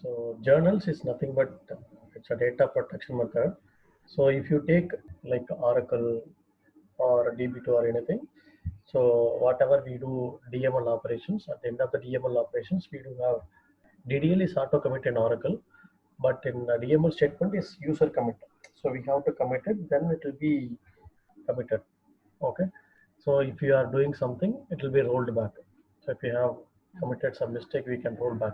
So journals is nothing but it's a data protection method. So if you take like Oracle or DB2 or anything, so whatever we do DML operations, at the end of the DML operations, we do have DDL is auto commit in Oracle, but in the DML statement is user commit. So we have to commit it, then it will be committed. Okay. So if you are doing something, it will be rolled back. So if you have committed some mistake, we can roll back.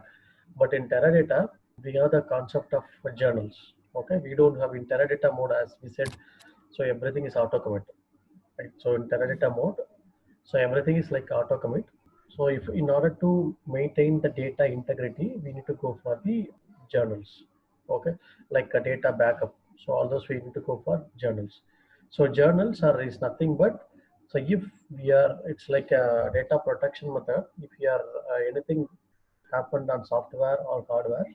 But in Teradata, we have the concept of journals. Okay. We don't have in Teradata mode, as we said, so everything is auto commit. Right. So in Teradata mode, so everything is like auto commit. So if in order to maintain the data integrity, we need to go for the journals. Okay, like a data backup. So all those we need to go for journals. So journals are is nothing but, so if we are, it's like a data protection method. If you are anything happened on software or hardware,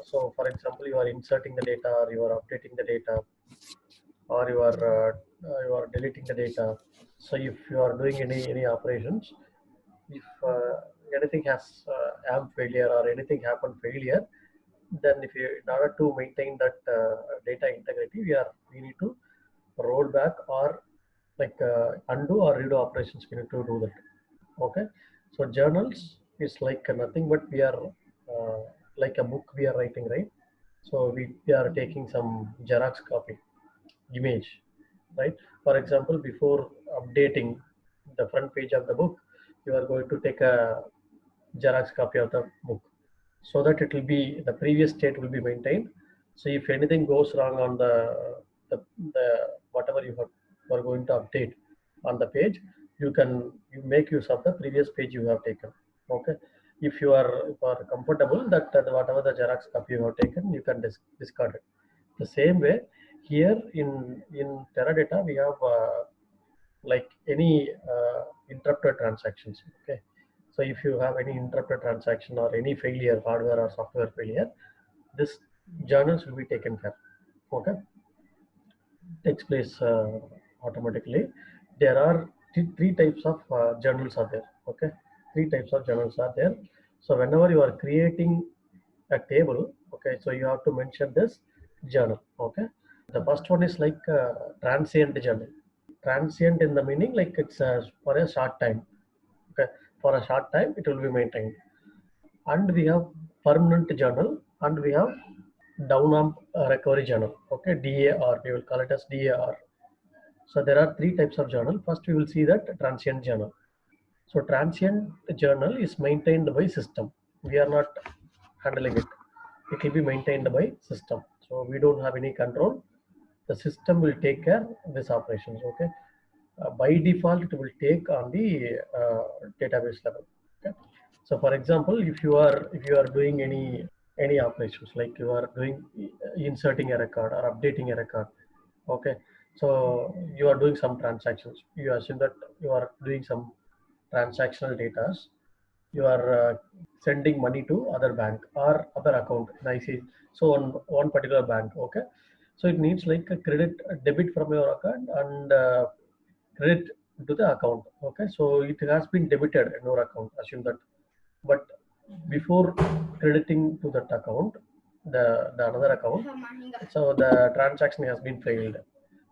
so for example, you are inserting the data or you are updating the data or you are deleting the data. So if you are doing any operations, if anything has AMP failure or anything happened failure, then if you, in order to maintain that data integrity, we need to roll back or like undo or redo operations. We need to do that. Okay. So journals is like nothing but we are like a book we are writing, right? So we are taking some Xerox copy image, right? For example, before updating the front page of the book, you are going to take a Xerox copy of the book so that it will be, the previous state will be maintained. So if anything goes wrong on the whatever you are going to update on the page, you make use of the previous page you have taken. Okay. If you are comfortable that whatever the Xerox copy you have taken, you can discard it. The same way here in Teradata we have like any interrupted transactions. Okay. So if you have any interrupted transaction or any failure, hardware or software failure, this journals will be taken care. Okay. Takes place automatically. There are three types of journals are there. Okay. Three types of journals are there. So whenever you are creating a table, okay, so you have to mention this journal. Okay. The first one is like transient journal. Transient in the meaning like it's for a short time. Okay. For a short time it will be maintained. And we have permanent journal and we have down amp recovery journal. Okay. DAR, we will call it as DAR. So there are three types of journal. First we will see that transient journal. So transient journal is maintained by system. We are not handling it. It will be maintained by system. So we don't have any control. The system will take care of these operations. Okay. By default, it will take on the database level. Okay. So for example, if you are doing any operations, like you are doing inserting a record or updating a record. Okay. So you are doing some transactions. You assume that you are doing some transactional data. You are sending money to other bank or other account in IC. So on one particular bank. Okay. So it needs like a debit from your account and credit to the account. Okay. So it has been debited in your account. Assume that, but before crediting to that account, the another account, so the transaction has been failed.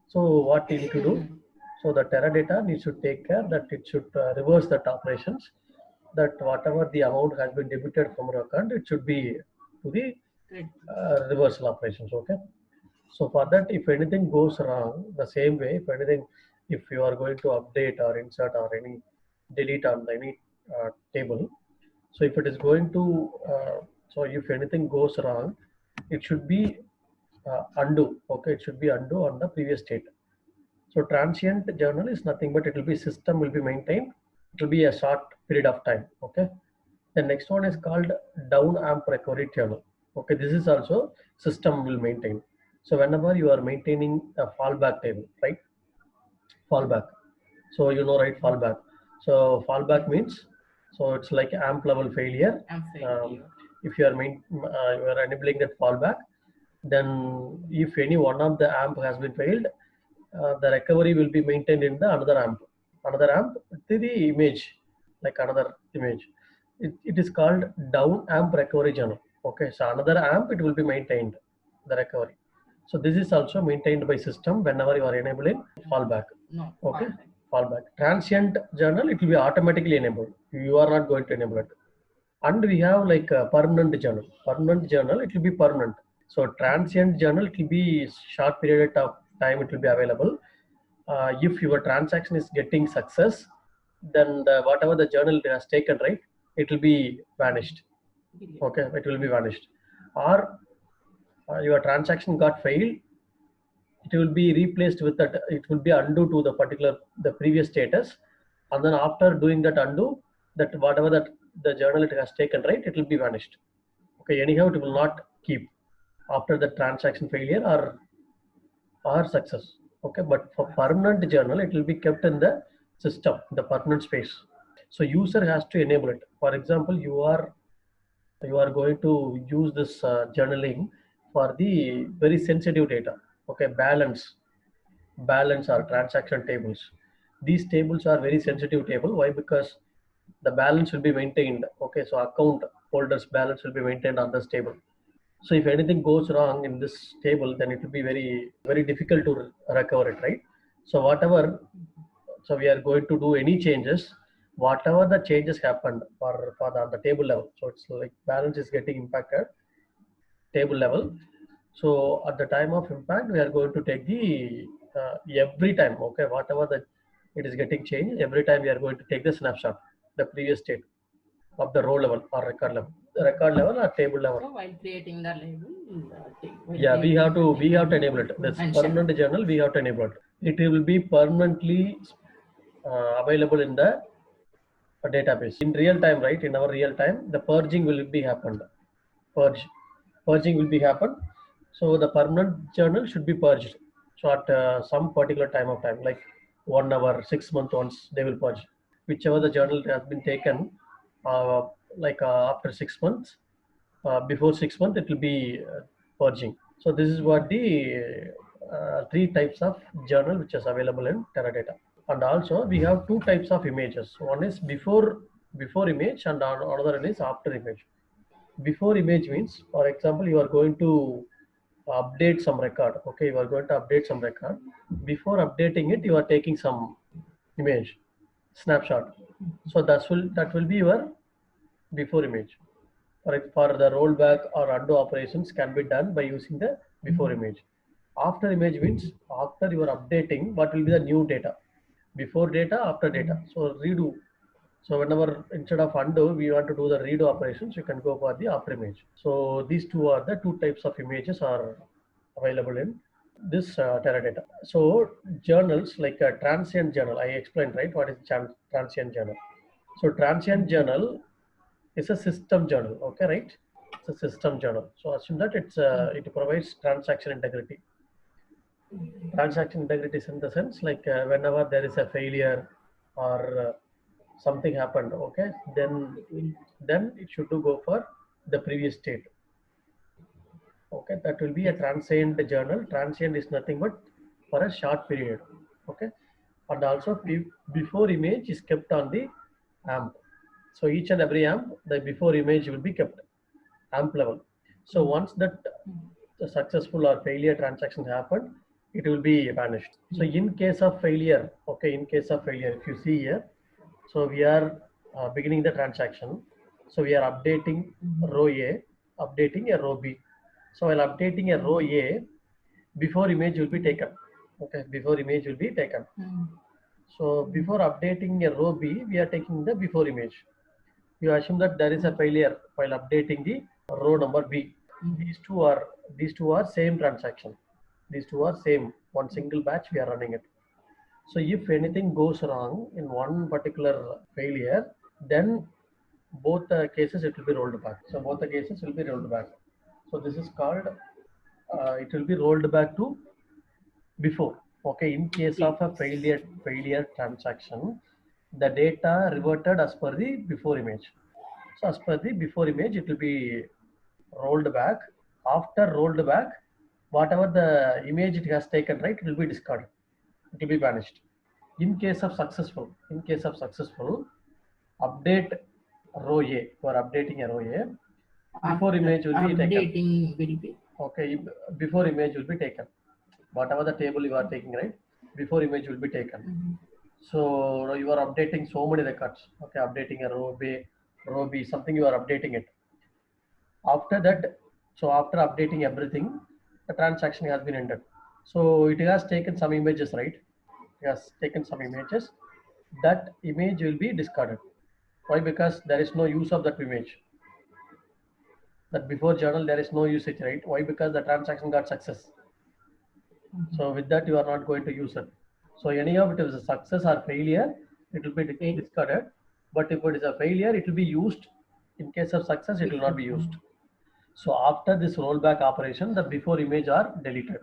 So what you need to do? So the Teradata needs to take care that it should reverse that operations, that whatever the amount has been debited from your account, it should be to the reversal operations. Okay. So for that, if anything goes wrong, the same way, if you are going to update or insert or any delete on any table, so if it is going to, so if anything goes wrong, it should be undo. Okay, it should be undo on the previous state. So transient journal is nothing but it will be system will be maintained. It will be a short period of time. Okay. The next one is called down amp recovery journal. Okay, this is also system will maintain. So whenever you are maintaining a fallback table, right? Fallback. So you know, right? Fallback. So fallback means, so it's like amp level failure. If you are enabling that fallback, then if any one of the amp has been failed, the recovery will be maintained in the another amp to the image, like another image. It is called down amp recovery journal. Okay, so another AMP, it will be maintained, the recovery. So this is also maintained by system whenever you are enabling fallback. No, Okay, fallback. fallback. Transient journal, it will be automatically enabled. You are not going to enable it. And we have like a permanent journal. Permanent journal, it will be permanent. So transient journal, it will be short period of time, it will be available. If your transaction is getting success, then whatever the journal has taken, right, it will be vanished. Okay, it will be vanished. Or your transaction got failed, it will be replaced with that, it will be undo to the particular the previous status, and then after doing that undo, that whatever that the journal it has taken, right, it will be vanished. Okay, anyhow it will not keep after the transaction failure or success. Okay, but for permanent journal it will be kept in the system, the permanent space. So user has to enable it. For example, you are going to use this journaling for the very sensitive data. Okay, balance or transaction tables. These tables are very sensitive table. Why? Because the balance will be maintained. Okay, so account holders balance will be maintained on this table. So if anything goes wrong in this table, then it will be very difficult to recover it, right? So so we are going to do any changes, whatever the changes happened on the table level. So it's like balance is getting impacted table level. So at the time of impact, we are going to take the every time, okay, whatever that it is getting changed, every time we are going to take the snapshot, the previous state of the row level or record level or table level. So while creating the label, Yeah, we have to enable it. This mention. permanent journal, we have to enable it. It will be permanently available in the database in real time, right? In our real time, the purging will be happened. Purge, purging will be happened. So the permanent journal should be purged. So at some particular time, like 1 hour, 6 months once, they will purge. Whichever the journal has been taken, uh, after 6 months, before 6 months, it will be purging. So this is what the three types of journal which is available in Teradata. And also we have two types of images. One is before image and another one is after image. Before image means, for example, you are going to update some record. Okay, you are going to update some record. Before updating it, you are taking some image snapshot. So that will be your before image. For the rollback or undo operations can be done by using the before image. After image means after you are updating, what will be the new data? Before data, after data. So redo. So whenever instead of undo, we want to do the redo operations, you can go for the after image. So these two are the two types of images are available in this Teradata. So journals like a transient journal, I explained, right? What is transient journal? So transient journal is a system journal. Okay, right? It's a system journal. So assume that it provides transaction integrity. Transaction integrity is in the sense like whenever there is a failure or something happened, okay, then it should go for the previous state. Okay, that will be a transient journal. Transient is nothing but for a short period. Okay, and also before image is kept on the amp. So each and every amp, the before image will be kept amp level. So once that the successful or failure transaction happened, it will be vanished. So in case of failure, okay, in case of failure, if you see here, so we are beginning the transaction. So we are updating row A, updating a row B. So while updating a row A, before image will be taken. Okay, before image will be taken. So before updating a row B, we are taking the before image. You assume that there is a failure while updating the row number B. These two are same transaction. These two are same. One single batch we are running it. So if anything goes wrong in one particular failure, then both the cases it will be rolled back. So both the cases will be rolled back. So this is called it will be rolled back to before. Okay, in case of a failure transaction, the data reverted as per the before image. So as per the before image, it will be rolled back. After rolled back, whatever the image it has taken, right, it will be discarded. It will be vanished. In case of successful, update row A. You are updating a row A. Before After image will be taken. updating will be. Okay, before image will be taken. Whatever the table you are taking, right? Before image will be taken. Mhm. So you are updating so many records. Okay, updating a row B, something you are updating it. After that, so after updating everything, the transaction has been ended. So it has taken some images, right? It has taken some images. That image will be discarded. Why? Because there is no use of that image. That before journal there is no usage, right? Why? Because the transaction got success. Mhm. So with that you are not going to use it. So anyhow, if it is a success or failure, it will be Fail. discarded. But if it is a failure, it will be used. In case of success, it will not be used. Mhm. So after this rollback operation, the before image are deleted.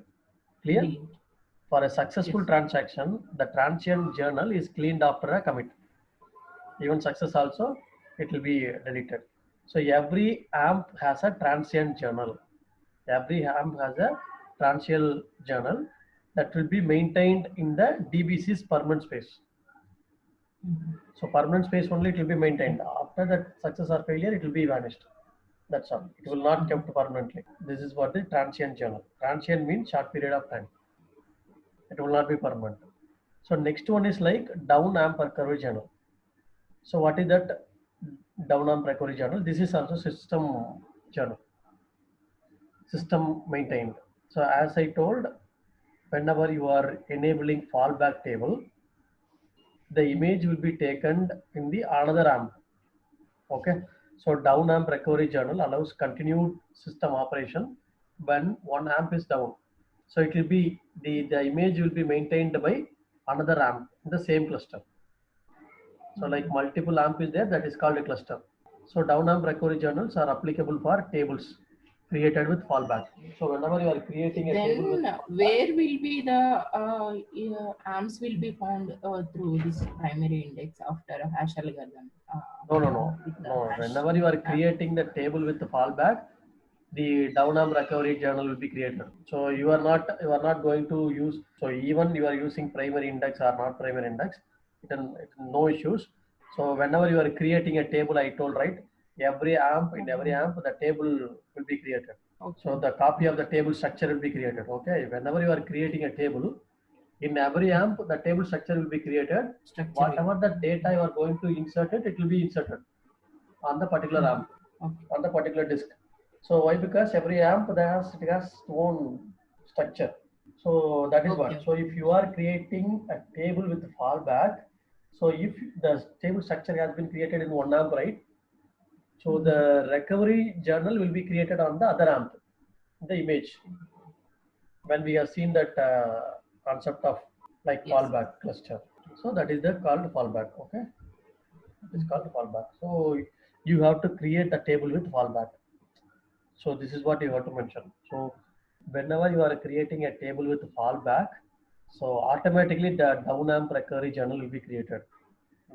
Clear? Delete. For a Yes. successful transaction, the transient journal is cleaned after a commit. Even success also, it will be deleted. So every AMP has a transient journal. Every AMP has a transient journal that will be maintained in the DBC's permanent space. Mhm. So permanent space only it will be maintained. After that success or failure, it will be vanished. That's all. It will not Mhm. kept permanently. This is what the transient journal. Transient means short period of time. It will not be permanent. So next one is like down amp recovery journal. So what is that down amp recovery journal? This is also system journal, system maintained. So as I told, whenever you are enabling fallback table, the image will be taken in the another amp. Okay. So down amp recovery journal allows continued system operation when one amp is down. So it will be the image will be maintained by another amp in the same cluster. So like multiple amp is there, that is called a cluster. So down amp recovery journals are applicable for tables created with fallback. So whenever you are creating a table with Then fallback, where will be the arms will be found through this primary index after a hash algorithm no, no, with the no. hash Whenever you are tab. creating the table with the fallback, the down arm recovery journal will be created. So you are not going to use. So even you are using primary index or not primary index, no issues. So whenever you are creating a table, I told right, every amp the table will be created. Okay. So the copy of the table structure will be created. Okay, whenever you are creating a table, in every amp the table structure will be created. Structure will. Whatever the data you are going to insert it, it will be inserted on the particular Mhm. amp, Okay. on the particular disk. So why? Because every amp it has own structure. So that is Okay. what. So if you are creating a table with fallback, so if the table structure has been created in one amp, right? So Mhm. the recovery journal will be created on the other amp, the image. When we have seen that concept of like Yes. fallback cluster. So that is the called fallback. Okay, it is called Mhm. fallback. So you have to create a table with fallback. So this is what you have to mention. So whenever you are creating a table with fallback, so automatically the down amp recovery journal will be created.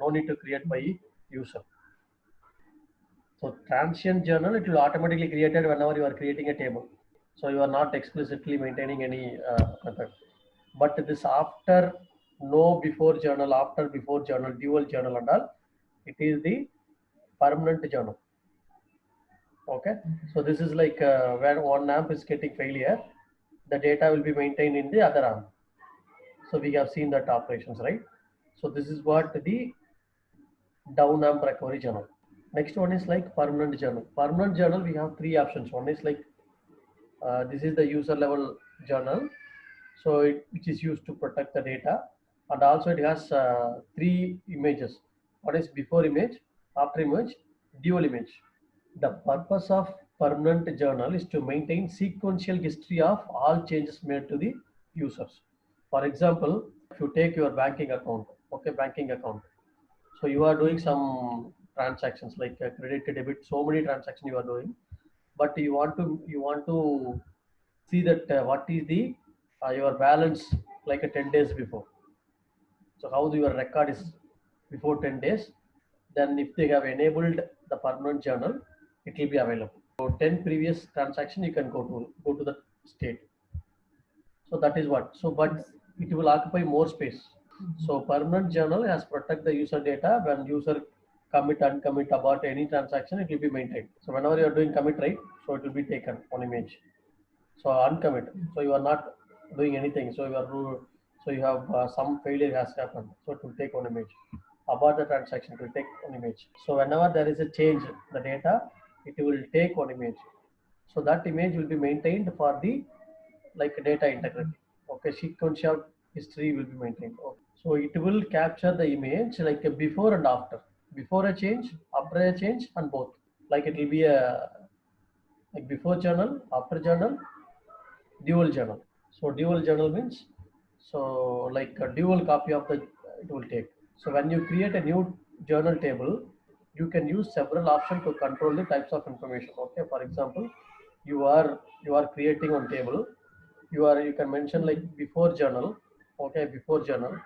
No need to create by user. So transient journal, it will automatically created whenever you are creating a table. So you are not explicitly maintaining any method. But this after no before journal, after before journal, dual journal and all, it is the permanent journal. Okay. So this is like where one amp is getting failure, the data will be maintained in the other amp. So we have seen that operations, right? So this is what the down amp recovery journal. Next one is like permanent journal. Permanent journal, we have three options. One is like this is the user level journal, so which is used to protect the data, and also it has three images. One is before image, after image, dual image. The purpose of permanent journal is to maintain sequential history of all changes made to the users. For example, if you take your banking account, okay, banking account, so you are doing Mhm. some transactions like credit, debit, so many transactions you are doing, but you want to see that what is the your balance like a 10 days before. So how your record is before 10 days, then if they have enabled the permanent journal, it will be available. So 10 previous transaction you can go to the state. So that is what. So but Yes. it will occupy more space. Mhm. So permanent journal has protect the user data when user commit, uncommit about any transaction, it will be maintained. So whenever you are doing commit, right, so it will be taken on image. So uncommit, so you are not doing anything, so you are so you have some failure has happened, so it will take on image. About the transaction, it will take on image. So whenever there is a change the data, it will take on image. So that image will be maintained for the like data integrity. Okay, sequential history will be maintained. Okay. So it will capture the image like a before and after, before a change, after a change, and both. Like it will be a like before journal, after journal, dual journal. So dual journal means so like a dual copy of the it will take. So when you create a new journal table, you can use several options to control the types of information. Okay, for example, you are creating one table. You can mention like before journal, okay, before journal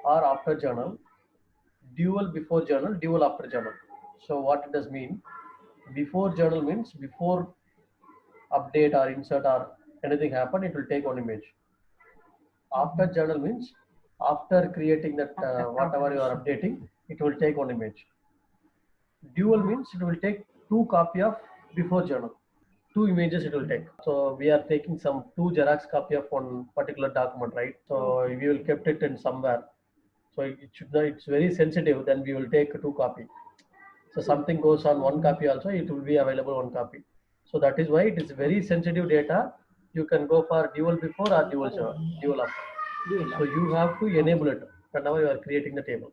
or after journal, dual before journal, dual after journal. So what it does mean? Before journal means before update or insert or anything happen, it will take one image. After journal means after creating that After whatever you are automation. updating, it will take one image. Dual means it will take two copy of before journal, two images it will take. So we are taking some two Xerox copy of one particular document, right? So Okay. we will kept it in somewhere. So it should not, it's very sensitive. Then we will take two copy. So something goes on one copy also, it will be available one copy. So that is why it is very sensitive data. You can go for dual before or dual after. Dual So you application. have to enable Okay. it whenever you are creating the table.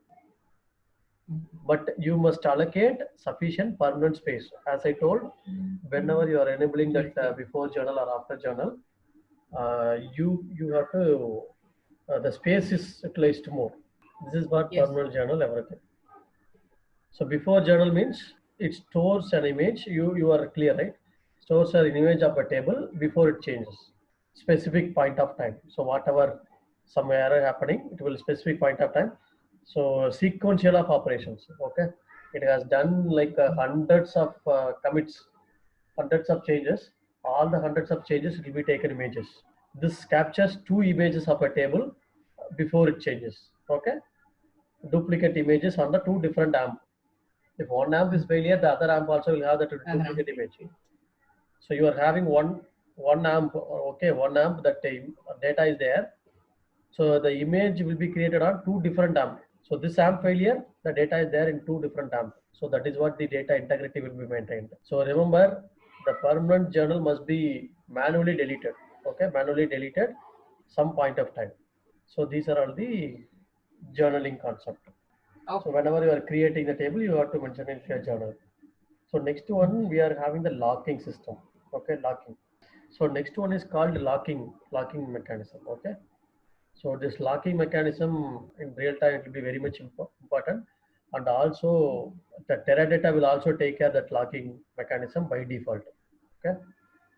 But you must allocate sufficient permanent space. As I told, whenever you are enabling Yes, that yes. before journal or after journal, you have to the space is utilized more. This is what Yes. permanent journal everything. So before journal means it stores an image. You are clear, right? Stores an image of a table before it changes. Specific point of time. So whatever some error happening, it will specific point of time. So sequential of operations. Okay, it has done like hundreds of commits, hundreds of changes. All the hundreds of changes it will be taken images. This captures two images of a table before it changes. Okay, duplicate images on the two different amp. If one amp is failure, the other amp also will have that Agram. duplicate image. So you are having one amp, okay, one amp that data is there. So the image will be created on two different amp. So this amp failure, the data is there in two different amp. So that is what the data integrity will be maintained. So remember, the permanent journal must be manually deleted. Okay, manually deleted some point of time. So these are all the journaling concept. So Okay. whenever you are creating the table, you have to mention in your journal. So next one, we are having the locking system. Okay, locking. So next one is called locking mechanism. Okay. So this locking mechanism in real time it will be very much important, and also the Teradata will also take care of that locking mechanism by default. Okay.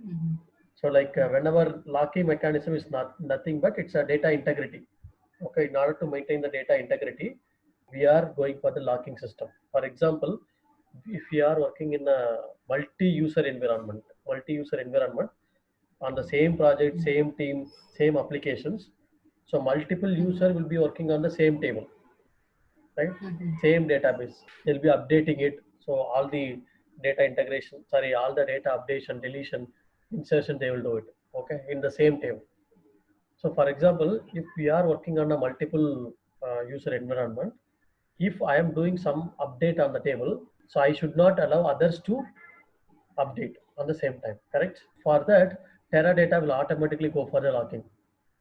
Mhm. So like whenever locking mechanism is not nothing but it's a data integrity. Okay, in order to maintain the data integrity, we are going for the locking system. For example, if we are working in a multi-user environment on the same project, same team, same applications, so multiple user will be working on the same table, right? Mhm. Same database. They'll be updating it. So all the data integration, sorry, all the data updation, deletion, insertion, they will do it. Okay, in the same table. So for example, if we are working on a multiple user environment, if I am doing some update on the table, so I should not allow others to update on the same time, correct? For that, Teradata will automatically go for the locking.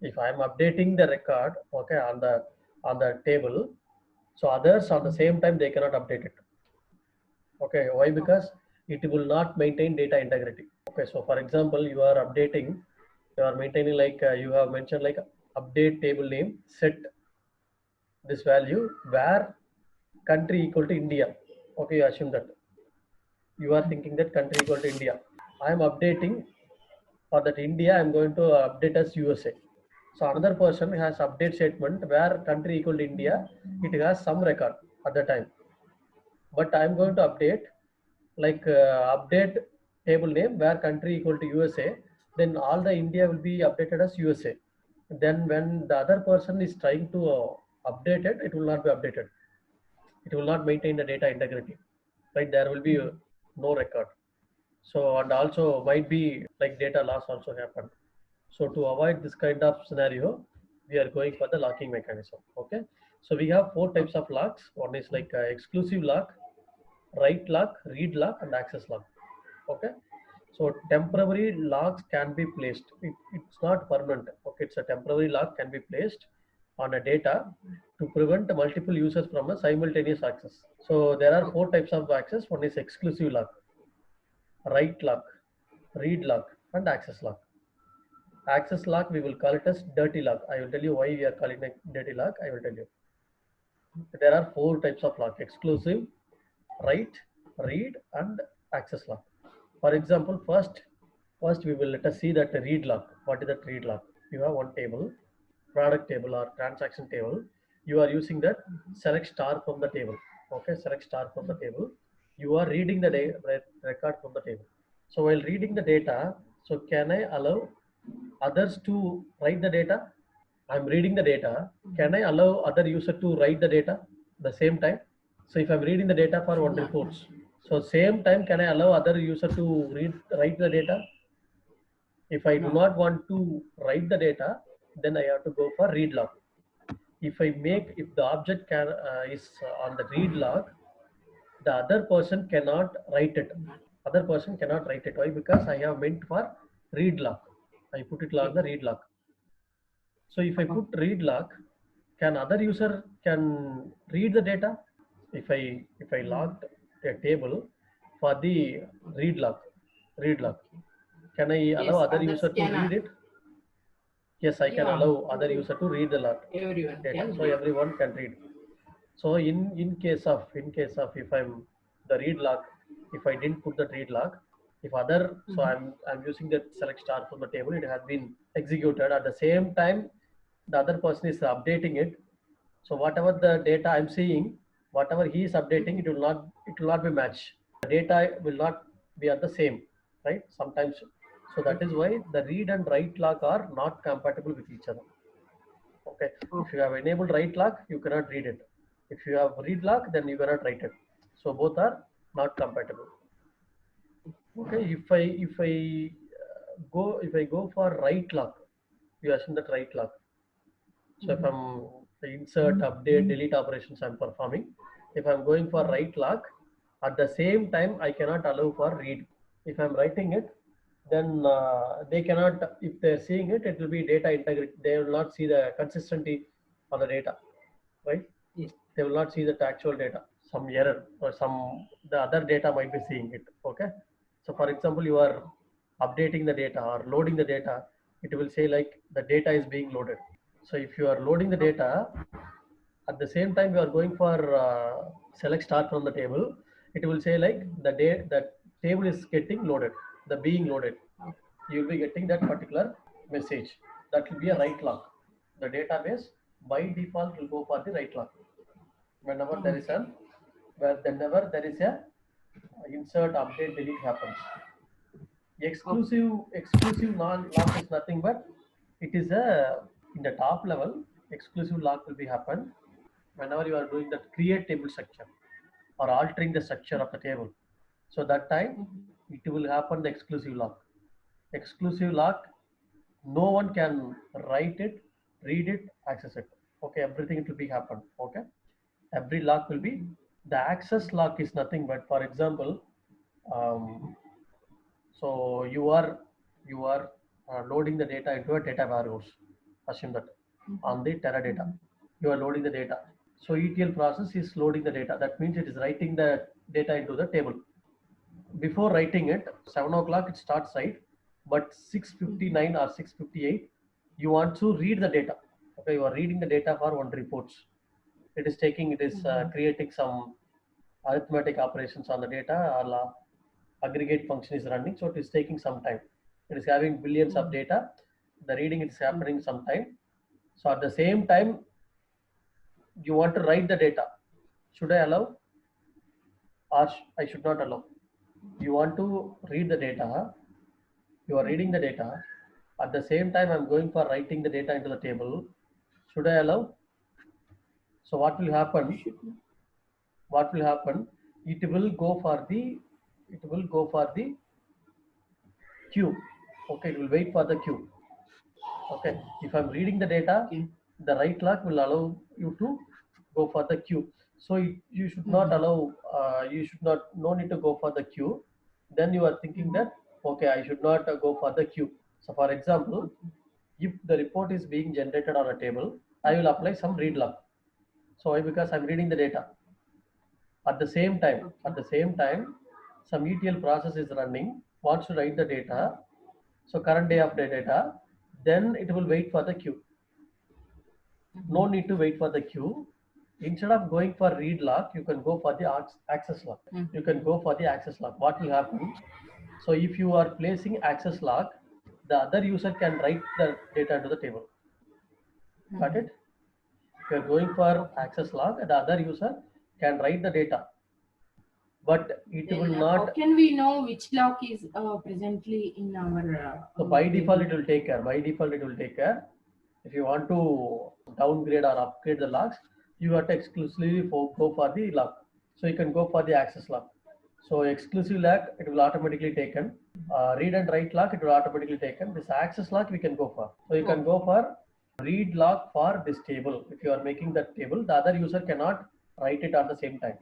If I am updating the record, okay, on the table, so others on the same time they cannot update it. Okay, why? Because it will not maintain data integrity. Okay, so for example, you are updating, you are maintaining like you have mentioned like update table name set this value where country equal to India. Okay, you assume that you are thinking that country equal to India. I am updating for that India. I am going to update as USA. So another person has update statement where country equal to India. It has some record at the time, but I am going to update like update table name where country equal to USA. Then all the India will be updated as USA. Then when the other person is trying to update it, it will not be updated. It will not maintain the data integrity, right? There will be no record. So, and also might be like data loss also happen. So to avoid this kind of scenario, we are going for the locking mechanism. Okay. So we have four types Okay. of locks. One is like exclusive lock, write lock, read lock, and access lock. Okay. So temporary locks can be placed. It's not permanent. Okay. It's a temporary lock can be placed on a data to prevent multiple users from a simultaneous access. So there are four Okay. types of access. One is exclusive lock, write lock, read lock, and access lock. Access lock, we will call it as dirty lock. I will tell you why we are calling it dirty lock. I will tell you. There are four types of lock: exclusive, write, read, and access lock. For example, first we will let us see that read lock. What is that read lock? You have one table, product table or transaction table. You are using that select star from the table. Okay, select star from the table. You are reading the record from the table. So while reading the data, so can I allow others to write the data? I'm reading the data. Can I allow other user to write the data the same time? So if I'm reading the data for one No, no. reports, so same time can I allow other user to write the data? If I do No. not want to write the data, then I have to go for read log. Okay. If the object is on the read log, the other person cannot write it. Other person cannot write it. Why? Because I have meant for read log. I put it on Okay. the read log. So if I put Okay. read lock, can other user can read the data? If I Mm. locked a table for the read lock, read lock, Okay. can I allow Yes, other others user to can. read it? Yes, I can Yeah. allow other user to read the lot Everyone data. can So read. everyone can read. So in case of if I'm the read lock, if I didn't put the read lock, if other so Mhm. I'm using the select star from the table, it has been executed at the same time the other person is updating it. So whatever the data I'm seeing, whatever he is updating, Mhm. it will not be matched. The data will not be at the same, right? Sometimes. So that is Okay. why the read and write lock are not compatible with each other. Okay. If you Okay. have enabled write lock, you cannot read it. If you have read lock, then you cannot write it. So both are not compatible. Okay. If I go for write lock, you assume that write lock. So if Mhm. I'm insert, update, delete operations I'm performing, if I'm going for Mhm. write lock, at the same time I cannot allow for read. If I'm writing it, then they cannot. If they're seeing it, it will be data integrity. They will not see the consistency on the data, right? Yes. They will not see the actual data. Some error or some the other data might be seeing it. Okay. So for example, you are updating the data or loading the data, it will say like the data is being loaded. So if you are loading the Okay. data, at the same time you are going for select start from the table, it will say like the table is getting loaded, the being loaded. Okay. You will be getting that particular message. That will be a write Message. lock. The database by default will go for the write lock. Whenever there is Okay. an whenever there is a insert, update, delete happens. Okay. Exclusive non lock is nothing but it is a in the top level. Exclusive lock will be happen whenever you are doing that create table structure or altering the structure of the table. So that time Mhm. it will happen the exclusive lock. Exclusive lock, no one can write it, read it, access it. Okay, everything it will be happen. Okay, every lock will be Mhm. the access lock is nothing but for example, um, so you are loading the data into a data warehouse. Assume that Mhm. on the Teradata, Mhm. you are loading the data. So ETL process is loading the data. That means it is writing the data into the table. Before writing it, 7 o'clock it starts right, but Mhm. 6:59 or 6:58, you want to read the data. Okay, you are reading the data for one reports. It is Mhm. creating some arithmetic operations on the data or aggregate function is running, so it is taking some time. It is having billions of Mhm. data. The reading is happening Okay. some time. So at the same time, you want to write the data. Should I allow or I should not allow? You want to read the data. You are reading Mhm. the data. At the same time, I'm going for writing the data into the table. Should I allow? So what will happen? Should be. what will happen? It will go for the queue. Okay, it will wait for the queue. Okay, if I'm reading the data, Okay. the right lock will allow you to go for the queue. So you should not allow, you should not, no need to go for the queue. Then you are thinking that, okay, I should not go for the queue. So for example, Okay. if the report is being generated on a table, I will apply some read lock. So why? Because I'm reading the data. At Okay. the same time, some ETL process is running, wants to write the data. So current day of the data, then it will wait for the queue. No need to wait for the queue. Instead of going for read lock, you can go for the access lock. You can go for the access lock. What will happen? So if you are placing access lock, the other user can write the data into the table. Got it? If you are going for Okay. access lock, the other user can write the data, but it will Then how not. can we know which lock is presently in our So by default, table? it will take care. By default, it will take care. If you want to downgrade or upgrade the locks, you have to exclusively go for the lock. So you can go for the access lock. So exclusive lock, it will automatically taken. Read and write lock, it will automatically taken. This access lock, we can go for. So you can Okay. go for read lock for this table. If you are making that table, the other user cannot write it at the same time.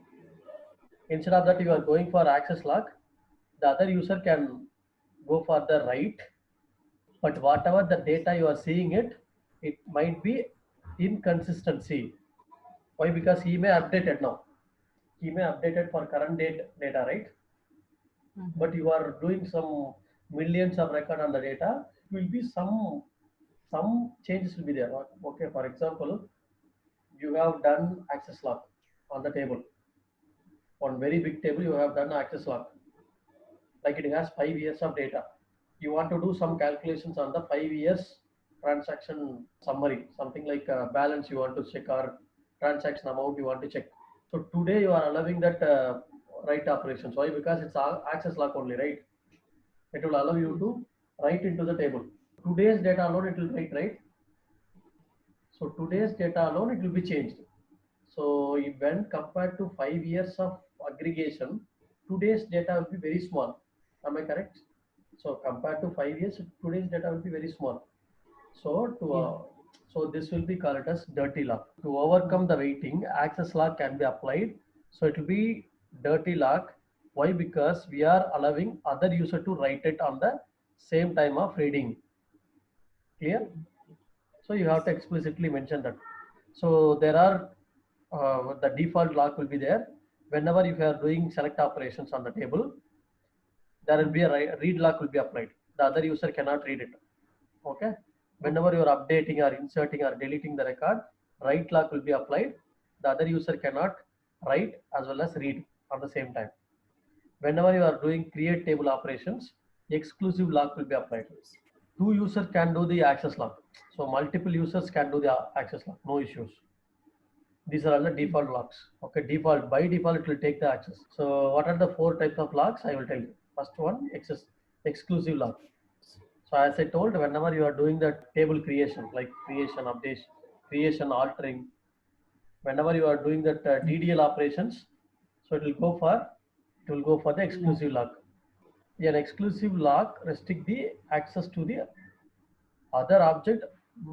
Instead of that, you are going for access lock. The other user can go for the write, but whatever the data you are seeing it might be inconsistency. Why? Because he may update it now. He may update it for current data, right? But you are doing some millions of record on the data, will be some changes will be there. Okay, for example, you have done access lock on the table. On very big table, you have done access lock. Like it has 5 years of data. You want to do some calculations on the 5 years transaction summary, something like balance you want to check or transaction amount you want to check. So today you are allowing that write operations. Why? Because it's access lock only, right? It will allow you to write into the table. Today's data alone it will write, right? So today's data alone it will be changed. So when compared to 5 years of aggregation, today's data will be very small. Am I correct? So compared to 5 years, today's data will be very small. So Yeah. so this will be called as dirty lock. To overcome the waiting, access lock can be applied. So it will be dirty lock. Why? Because we are allowing other user to write it on the same time of reading. Clear? So you have to Yes. explicitly mention that. So there are the default lock will be there. Whenever you are doing select operations on the table, there will be a read lock will be applied. The other user cannot read it. Okay. Okay. Whenever you are updating or inserting or deleting the record, write lock will be applied. The other user cannot write as well as read at the same time. Whenever you are doing create table operations, exclusive lock will be applied. Two users can do the access lock. So multiple users can do the access lock, no issues. These are all the default locks. Okay, default, by default it will take the access. So what are the four types of locks? I will tell you. First one, exclusive lock. So as I told, whenever you are doing the table creation, like creation, updation, creation, altering, whenever you are doing that DDL operations, so it will go for the Yeah. exclusive lock. An exclusive lock restrict the access to the other object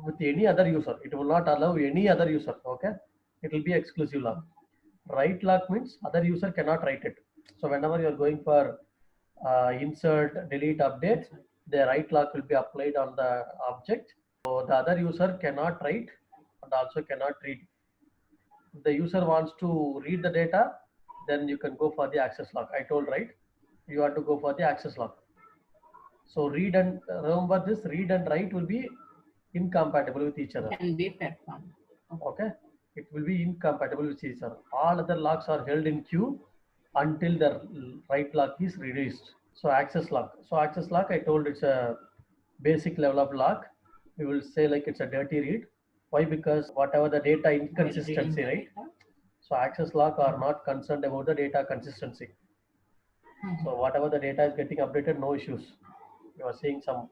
with any other user. It will not allow any other user. Okay, it will be exclusive lock. Write lock means other user cannot write it. So whenever you are going for insert, delete, update, That's right. the write lock will be applied on the object. So the other user cannot write and also cannot read. If the user wants to read the data, then you can go for the access lock. I told, right? You have to go for the access lock. So read and remember this, read and write will be incompatible with each other. Can be performed. Okay. Okay, it will be incompatible with each other. All other locks are held in queue until the write lock is released. So access lock. So access lock, I told it's a basic level of lock. We will say like it's a dirty read. Why? Because whatever the data While reading inconsistency, the right? data. So access lock are not concerned about the data consistency. So whatever the data is getting updated, no issues. You are seeing some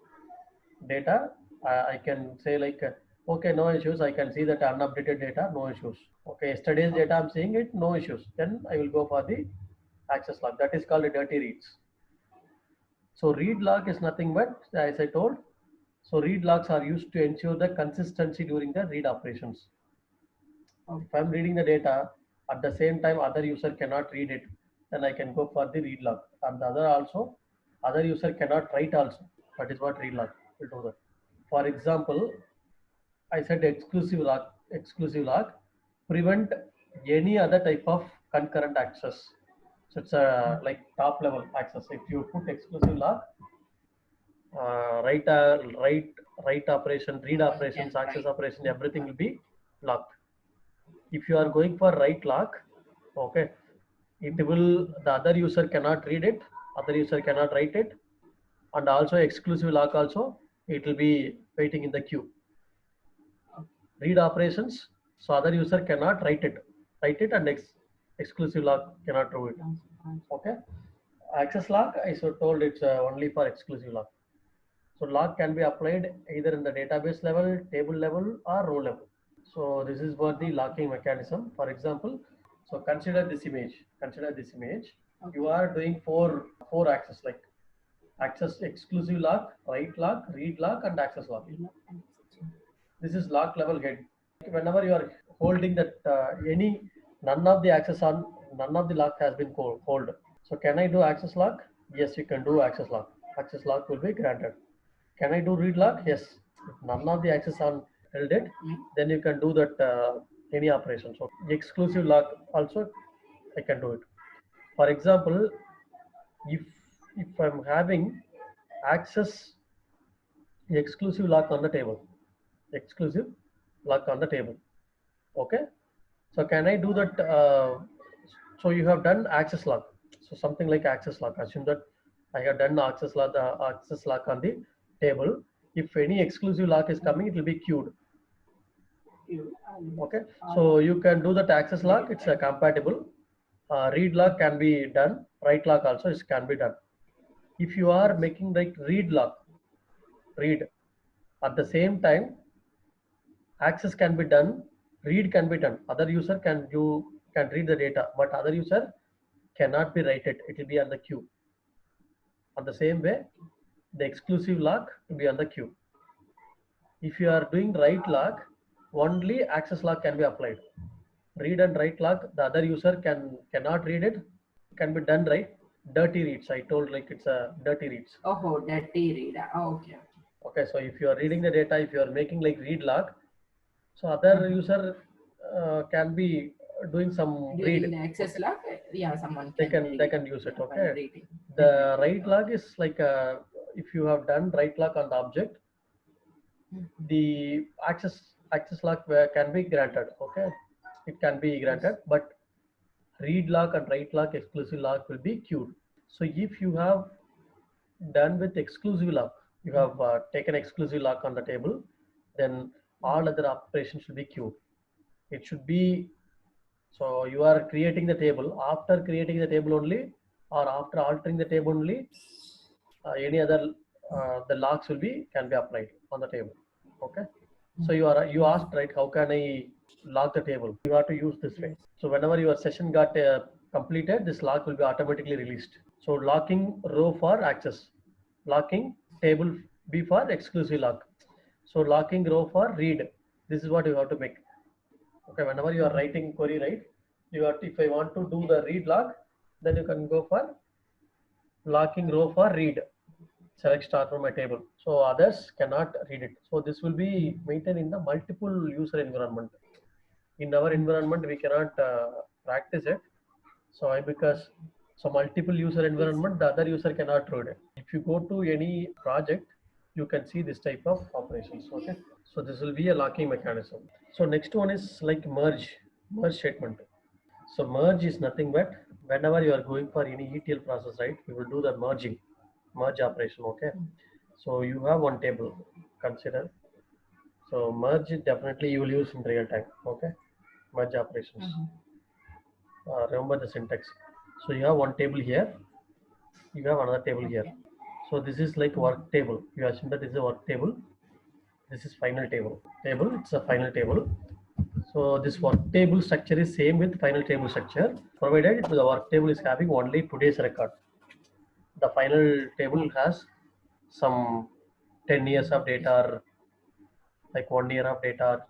data. I can say like Okay, no issues. I can see that unupdated data, no issues. Okay, yesterday's data I'm seeing it, no issues. Then I will go for the access log. That is called a dirty reads. So read log is nothing but, as I told, so read logs are used to ensure the consistency during the read operations. If I'm reading the data, at the same time other user cannot read it, then I can go for the read log. And the other user cannot write also. That is what read log will do that. For example, I said exclusive log, prevent any other type of concurrent access. So it's a like top level access. If you put exclusive log, write operation, read No one operations, can access write. operation, everything will be locked. If you are going for write lock, okay, it will the other user cannot read it, other user cannot write it, and also exclusive lock also it will be waiting in the queue. Read operations, so other user cannot write it, and exclusive lock cannot do it. Okay, access lock I so told it's only for exclusive lock. So lock can be applied either in the database level, table level, or row level. So this is what the locking mechanism. For example, so consider this image. Consider this image. You are doing four access like access exclusive lock, write lock, read lock, and access lock. This is lock level head. Whenever you are holding that none of the access on none of the lock has been hold. So can I do access lock? Yes, you can do access lock. Access lock will be granted. Can I do read lock? Yes. If none of the access on held it, then you can do that any operation. So exclusive lock also I can do it. For example, if I'm having access exclusive lock on the table, exclusive lock on the table. Okay. So can I do that? So you have done access lock. So something like access lock. Assume that I have done access lock on the table. If any exclusive lock is coming, it will be queued. Okay. So you can do that access lock. It's compatible. Read lock can be done. Write lock also is can be done. If you are making like read lock, read at the same time, access can be done, read can be done. Other user can read the data, but other user cannot be write it. It will be on the queue. On the same way, the exclusive lock will be on the queue. If you are doing write lock, only access lock can be applied. Read and write lock, the other user cannot read it. Can be done right. Dirty reads. I told like it's a dirty reads. Oh, dirty reader. Oh, okay. Okay, so if you are reading the data, if you are making like read lock, so other user can be doing some During read. the access Okay. log, yeah, someone They can can read use it. while Okay. reading. The write log is like if you have done write log on the object, the access log can be granted. Okay, it can be granted, but read log and write log exclusive log will be queued. So if you have done with exclusive lock, you have taken exclusive lock on the table, then all other operations should be queued. It should be, so you are creating the table. After creating the table only, or after altering the table only, any other the locks will be can be applied on the table. Okay. So you asked right, how can I lock the table? You have to use this way. So whenever your session got completed, this lock will be automatically released. So locking row for access, locking table B for exclusive lock. So locking row for read. This is what you have to make. Okay, whenever you are writing query, right? You have to, if I want to do the read lock, then you can go for locking row for read. Select star from my table. So others cannot read it. So this will be maintained in the multiple user environment. In our environment, we cannot practice it. So because so multiple user environment, the other user cannot read it. If you go to any project, you can see this type of operations. Okay. So this will be a locking mechanism. So next one is like merge statement. So merge is nothing but whenever you are going for any ETL process, right? You will do the merge operation. Okay. So you have one table. Consider. So merge definitely you will use in real time. Okay. Merge operations. Remember the syntax. So you have one table here. You have another table here. So this is like work table. You assume that this is a work table. This is final table, it's a final table. So this work table structure is same with final table structure, provided the work table is having only today's record. The final table has some 10 years of data, or like 1 year of data,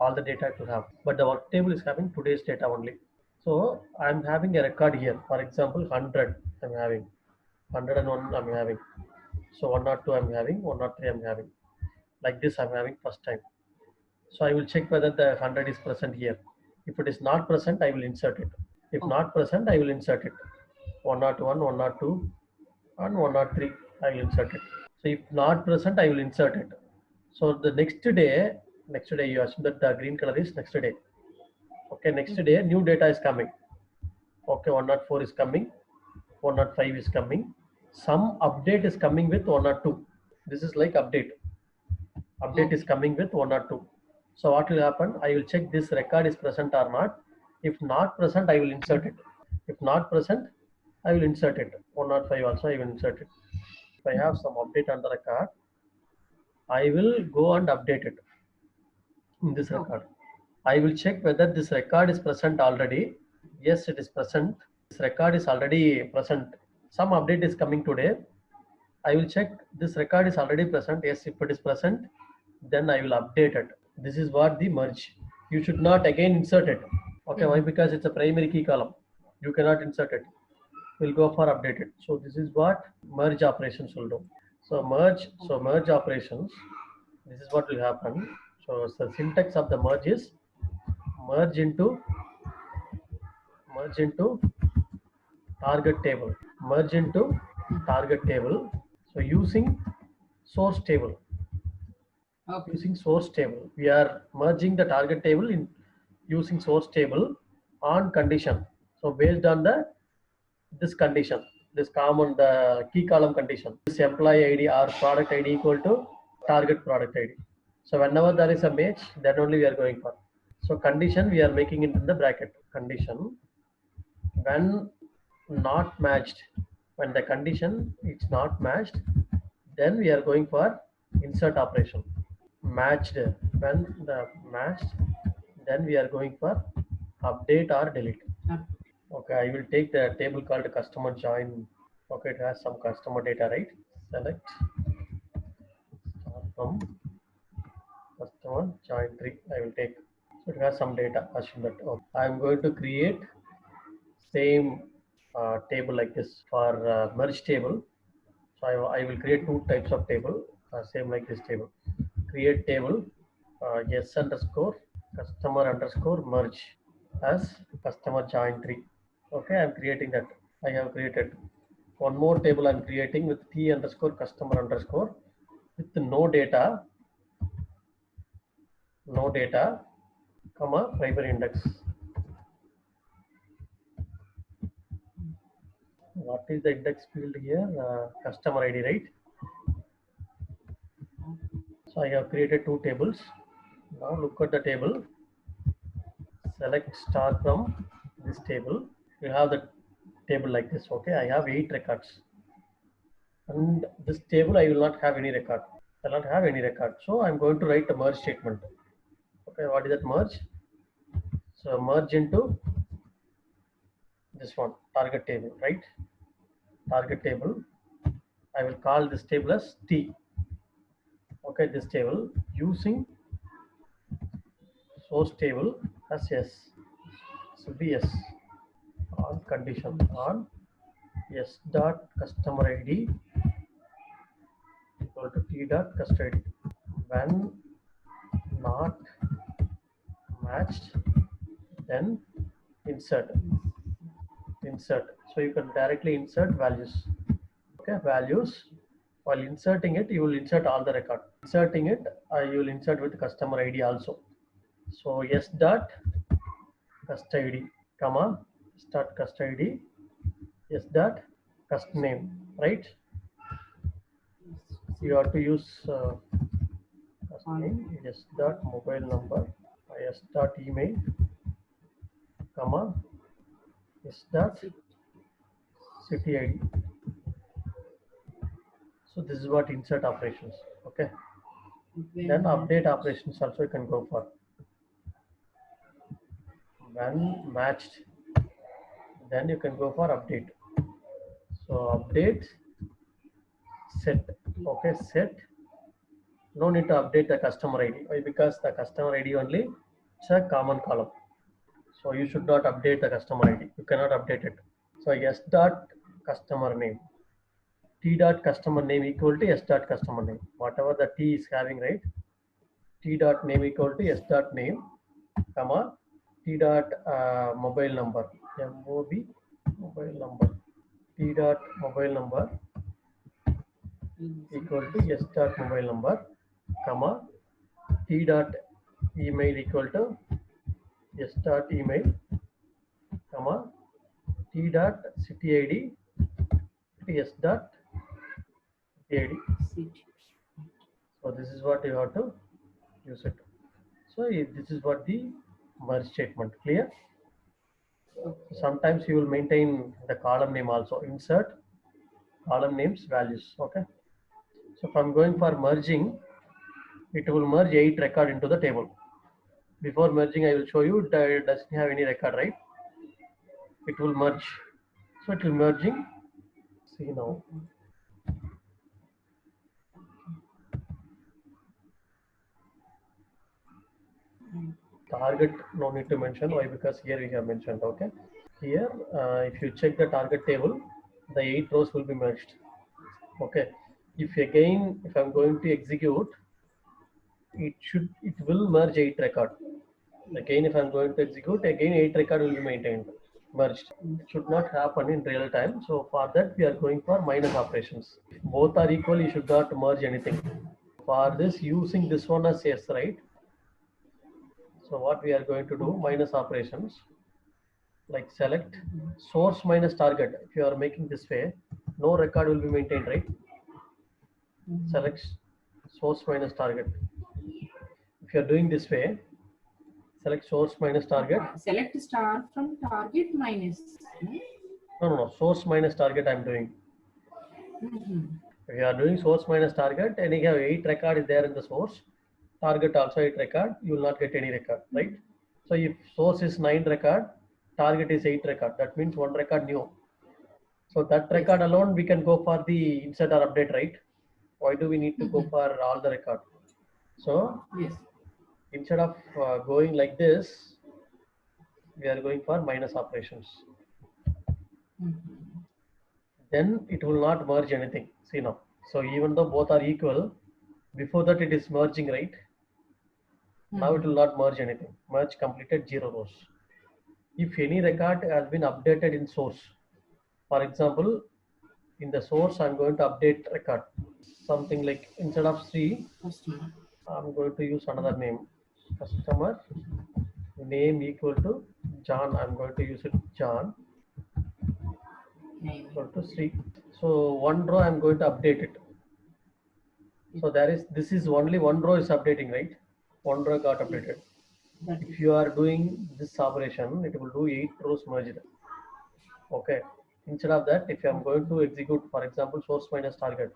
all the data to have. But the work table is having today's data only. So I'm having a record here. For example, 100 I'm having, 101 I'm having. So 102 I'm having, 103 I'm having. Like this I'm having first time. So I will check whether the 100 is present here. If it is not present, I will insert it. If Okay. not present, I will insert it. 101, 102, and 103, I will insert it. So if not present, I will insert it. So the next day you assume that the green color is next day. Okay, next Okay. day new data is coming. Okay, 104 is coming, 105 is coming. Some update is coming with 102. This is like update is Okay. coming with 102. So what will happen? I will check this record is present or not. If not present, I will insert it. If not present, I will insert it. 105 also I will insert it. If I have some update on the record, I will go and update it in this Okay. record. I will check whether this record is present already. Yes, it is present. This record is already present. Some update is coming today. I will check this record is already present. Yes, if it is present, then I will update it. This is what the merge. You should not again insert it. Okay, why? Mm-hmm. Because it's a primary key column. You cannot insert it. We'll go for updated. So this is what merge operations will do. So merge operations. This is what will happen. So the syntax of the merge is merge into merge into target table. Merge into Mm-hmm. target table. So Okay. using source table. We are merging the target table in using source table on condition. So based on this condition, this common the key column condition, this employee ID or product ID equal to target product ID. So whenever there is a match, then only we are going for. So condition we are making it in the bracket. Condition when not matched, when the condition is not matched, then we are going for insert operation. Matched, when the matched, then we are going for update or delete. Uh, Okay, I will take the table called customer join. Okay, it has some customer data, right? Select start from customer join 3. I will take, so it has some data. Assume that. Okay. I'm going to create same table like this for merge table. So I will create two types of table, same like this table. Create table s underscore customer underscore merge as customer join 3. Okay, I'm creating that. I have created one more table. I'm creating with t underscore customer underscore with no data, comma primary index. What is the index field here? Customer ID, right? So I have created two tables. Now look at the table. Select star from this table. You have the table like this. Okay, I have 8 records, and this table I will not have any record. I will not have any record. So I'm going to write a merge statement. Okay, what is that merge? So merge into this one target table, right? Target table. I will call this table as T. Okay, this table using source table as S. So BS on condition on S dot customer ID equal to T dot customer ID. When not matched, then insert. So you can directly insert values. Okay, values. While inserting it, you will insert all the record. Inserting it, you will insert with customer ID also. So S dot custody, comma start custody, S dot cust name, right? yes. You have to use cust All. name, S dot mobile number, S dot email, comma S dot Sit. city ID. So this is what insert operations. Okay. Then When update operations also you can go for. When matched, then you can go for update. So update set. Okay, set. No need to update the customer ID. Why? Because the customer ID only it's a common column. So you should not update the customer ID. You cannot update it. So s dot customer name. T dot customer name equal to s dot customer name. Whatever the T is having, right? T dot name equal to s dot name, comma T dot mobile number. MOB mobile number. T dot mobile number equal to s dot mobile number, comma T dot email equal to s dot email, comma T dot city ID to s dot city ID. city. So this is what you have to use it. So this is what the merge statement. Clear? Okay. Sometimes you will maintain the column name also. Insert column names values. Okay. So if I'm going for merging, it will merge 8 record into the table. Before merging, I will show you that it doesn't have any record, right? It will merge. So it will merging. See now. Target no need to mention. Why? Because here we have mentioned. Okay. Here, if you check the target table, the 8 rows will be merged. Okay. If again, if I'm going to execute, it will merge 8 record. Again, if I'm going to execute, again 8 record will be maintained, merged. It should not happen in real time. So for that, we are going for minus operations. If both are equal, you should not merge anything. For this, using this one as yes, right? So what we are going to do, minus operations, like select source minus target. If you are making this way, no record will be maintained, right? Select source minus target. If you are doing this way, select source minus target. Select star from target minus. No. Source minus target I'm doing. Mm-hmm. If you are doing source minus target and you have 8 record is there in the source, target also 8 record, you will not get any record, right? So if source is 9 record, target is 8 record, that means 1 record new. So that record alone we can go for the insert or update, right? Why do we need to go for all the record? So Yes. instead of going like this, we are going for minus operations. Then it will not merge anything. See now. So even though both are equal, before that it is merging, right? Now it will not merge anything. Merge completed 0 rows. If any record has been updated in source, for example, in the source I'm going to update record. Something like instead of Sri, Customer I'm going to use another name. Customer name equal to John. I'm going to use it John name. equal to Sri. So one row I'm going to update it. So this is only one row is updating, right? One row got updated. If you are doing this operation, it will do 8 rows merged. Okay. Instead of that, if I'm going to execute, for example, source minus target,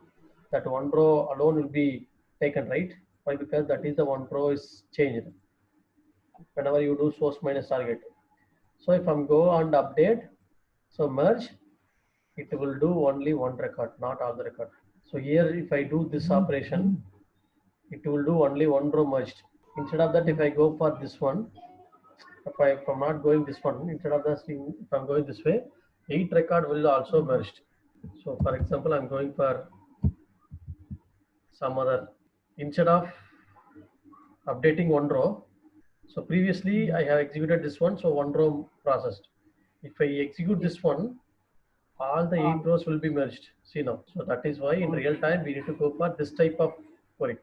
that one row alone will be taken, right? Why? Because that is the one row is changed whenever you do source minus target. So if I'm go and update, so merge, it will do only one record, not all the record. So here, if I do this operation, it will do only one row merged. Instead of that, if I go for this one, if I'm not going this one, instead of this, if I'm going this way, 8 record will also merged. So for example, I'm going for some other, instead of updating one row, so previously I have executed this one, so one row processed. If I execute this one, all the 8 rows will be merged. See now. So that is why in real time we need to go for this type of query.